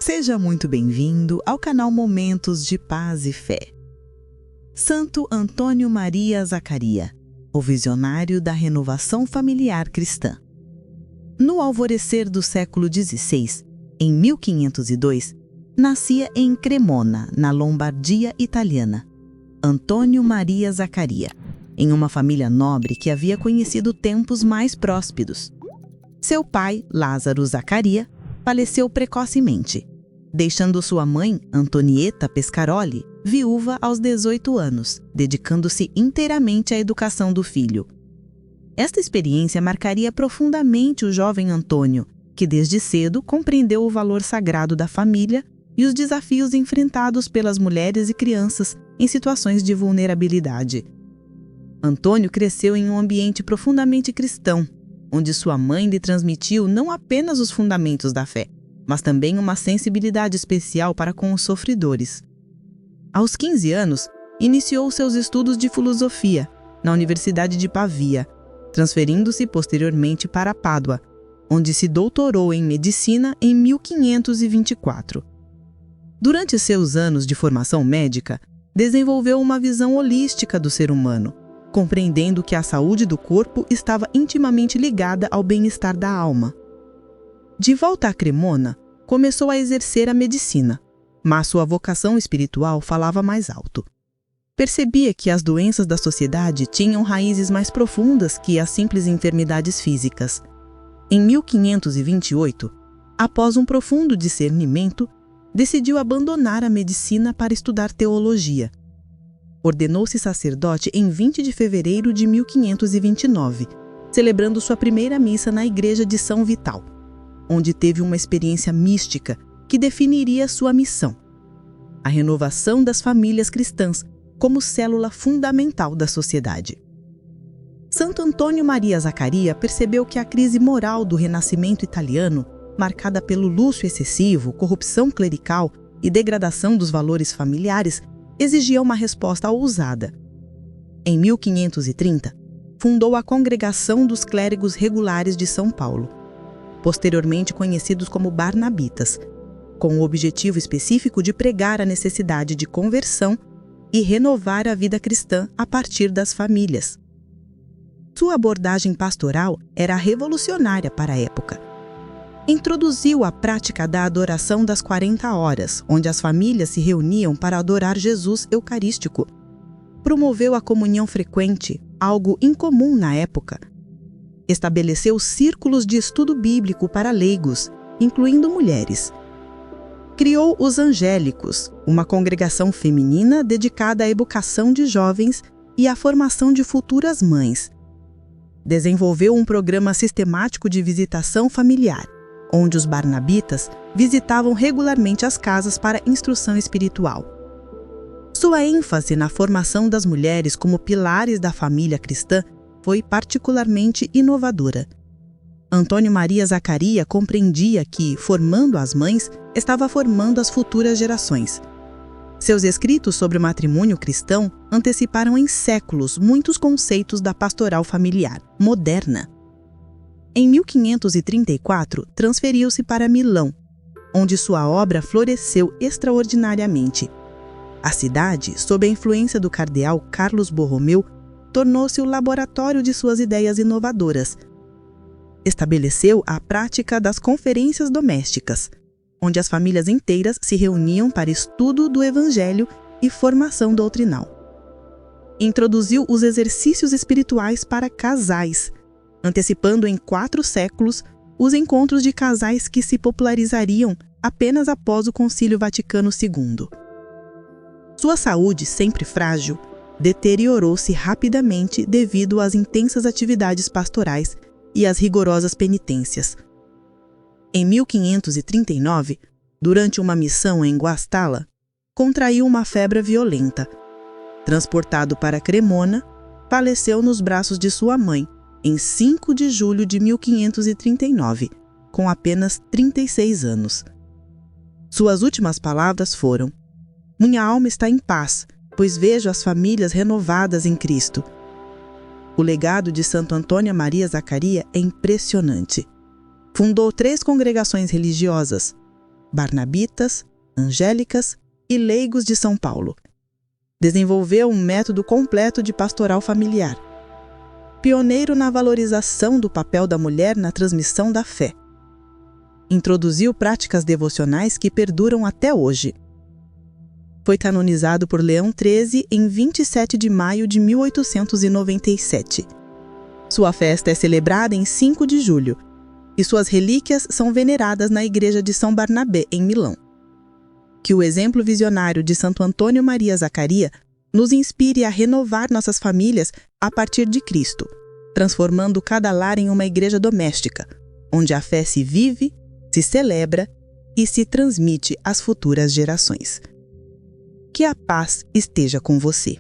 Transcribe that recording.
Seja muito bem-vindo ao canal Momentos de Paz e Fé. Santo Antônio Maria Zaccaria, o visionário da renovação familiar cristã. No alvorecer do século XVI, em 1502, nascia em Cremona, na Lombardia italiana, Antônio Maria Zaccaria, em uma família nobre que havia conhecido tempos mais prósperos. Seu pai, Lázaro Zaccaria, faleceu precocemente, deixando sua mãe, Antonieta Pescaroli, viúva aos 18 anos, dedicando-se inteiramente à educação do filho. Esta experiência marcaria profundamente o jovem Antônio, que desde cedo compreendeu o valor sagrado da família e os desafios enfrentados pelas mulheres e crianças em situações de vulnerabilidade. Antônio cresceu em um ambiente profundamente cristão, onde sua mãe lhe transmitiu não apenas os fundamentos da fé, mas também uma sensibilidade especial para com os sofredores. Aos 15 anos, iniciou seus estudos de filosofia na Universidade de Pavia, transferindo-se posteriormente para Pádua, onde se doutorou em medicina em 1524. Durante seus anos de formação médica, desenvolveu uma visão holística do ser humano, compreendendo que a saúde do corpo estava intimamente ligada ao bem-estar da alma. De volta a Cremona, começou a exercer a medicina, mas sua vocação espiritual falava mais alto. Percebia que as doenças da sociedade tinham raízes mais profundas que as simples enfermidades físicas. Em 1528, após um profundo discernimento, decidiu abandonar a medicina para estudar teologia. Ordenou-se sacerdote em 20 de fevereiro de 1529, celebrando sua primeira missa na igreja de São Vital, onde teve uma experiência mística que definiria sua missão: a renovação das famílias cristãs como célula fundamental da sociedade. Santo Antônio Maria Zaccaria percebeu que a crise moral do Renascimento italiano, marcada pelo luxo excessivo, corrupção clerical e degradação dos valores familiares, exigia uma resposta ousada. Em 1530, fundou a Congregação dos Clérigos Regulares de São Paulo, posteriormente conhecidos como Barnabitas, com o objetivo específico de pregar a necessidade de conversão e renovar a vida cristã a partir das famílias. Sua abordagem pastoral era revolucionária para a época. Introduziu a prática da adoração das 40 horas, onde as famílias se reuniam para adorar Jesus Eucarístico. Promoveu a comunhão frequente, algo incomum na época. Estabeleceu círculos de estudo bíblico para leigos, incluindo mulheres. Criou os Angélicos, uma congregação feminina dedicada à educação de jovens e à formação de futuras mães. Desenvolveu um programa sistemático de visitação familiar, onde os barnabitas visitavam regularmente as casas para instrução espiritual. Sua ênfase na formação das mulheres como pilares da família cristã foi particularmente inovadora. Antônio Maria Zaccaria compreendia que, formando as mães, estava formando as futuras gerações. Seus escritos sobre o matrimônio cristão anteciparam em séculos muitos conceitos da pastoral familiar moderna. Em 1534, transferiu-se para Milão, onde sua obra floresceu extraordinariamente. A cidade, sob a influência do cardeal Carlos Borromeu, tornou-se o laboratório de suas ideias inovadoras. Estabeleceu a prática das conferências domésticas, onde as famílias inteiras se reuniam para estudo do Evangelho e formação doutrinal. Introduziu os exercícios espirituais para casais, antecipando em 4 séculos os encontros de casais que se popularizariam apenas após o Concílio Vaticano II. Sua saúde, sempre frágil, deteriorou-se rapidamente devido às intensas atividades pastorais e às rigorosas penitências. Em 1539, durante uma missão em Guastalla, contraiu uma febre violenta. Transportado para Cremona, faleceu nos braços de sua mãe, em 5 de julho de 1539, com apenas 36 anos. Suas últimas palavras foram: "Minha alma está em paz, pois vejo as famílias renovadas em Cristo." O legado de Santo Antônio Maria Zaccaria é impressionante. Fundou 3 congregações religiosas: barnabitas, angélicas e leigos de São Paulo. Desenvolveu um método completo de pastoral familiar. Pioneiro na valorização do papel da mulher na transmissão da fé. Introduziu práticas devocionais que perduram até hoje. Foi canonizado por Leão XIII em 27 de maio de 1897. Sua festa é celebrada em 5 de julho e suas relíquias são veneradas na Igreja de São Barnabé, em Milão. Que o exemplo visionário de Santo Antônio Maria Zaccaria nos inspire a renovar nossas famílias a partir de Cristo, transformando cada lar em uma igreja doméstica, onde a fé se vive, se celebra e se transmite às futuras gerações. Que a paz esteja com você.